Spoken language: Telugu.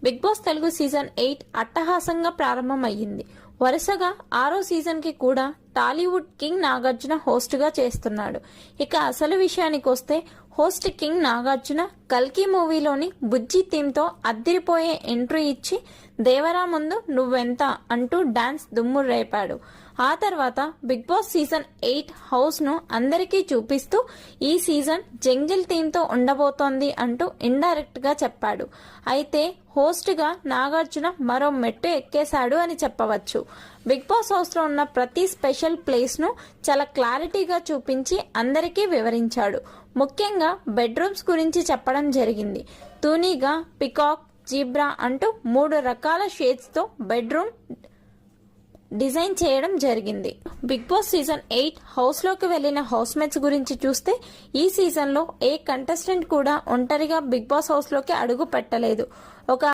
బిగ్ బాస్ తెలుగు సీజన్ 8 అట్టహాసంగా ప్రారంభమయ్యింది. వరుసగా 6వ సీజన్ కి కూడా టాలీవుడ్ కింగ్ నాగార్జున హోస్ట్ గా చేస్తున్నాడు. ఇక అసలు విషయానికి వస్తే హోస్ట్ కింగ్ నాగార్జున కల్కి మూవీలోని బుజ్జి థీమ్ తో అద్దిరిపోయే ఎంట్రీ ఇచ్చి దేవరా ముందు నువ్వెంత అంటూ డాన్స్ దుమ్ము రేపాడు. ఆ తర్వాత బిగ్ బాస్ సీజన్ 8 హౌస్ ను అందరికీ చూపిస్తూ ఈ సీజన్ జంగిల్ థీమ్ తో ఉండబోతోంది అంటూ ఇండైరెక్ట్ గా చెప్పాడు. అయితే హోస్ట్ గా నాగార్జున మరో మెట్టు ఎక్కేశాడు అని చెప్పవచ్చు. బిగ్ బాస్ హౌస్ లో ఉన్న ప్రతి స్పెషల్ ప్లేస్ ను చాలా క్లారిటీగా చూపించి అందరికీ వివరించాడు. ముఖ్యంగా బెడ్రూమ్స్ గురించి చెప్పడం జరిగింది. తూనీగా, పికాక్, జీబ్రా అంటూ 3 రకాల షేడ్స్ తో బెడ్రూమ్ డిజైన్ చేయడం జరిగింది. బిగ్ బాస్ సీజన్ 8 హౌస్ లోకి వెళ్లిన హౌస్ మేట్స్ గురించి చూస్తే ఈ సీజన్ లో ఏ కంటెస్టెంట్ కూడా ఒంటరిగా బిగ్ బాస్ హౌస్ లోకి అడుగు పెట్టలేదు. ఒక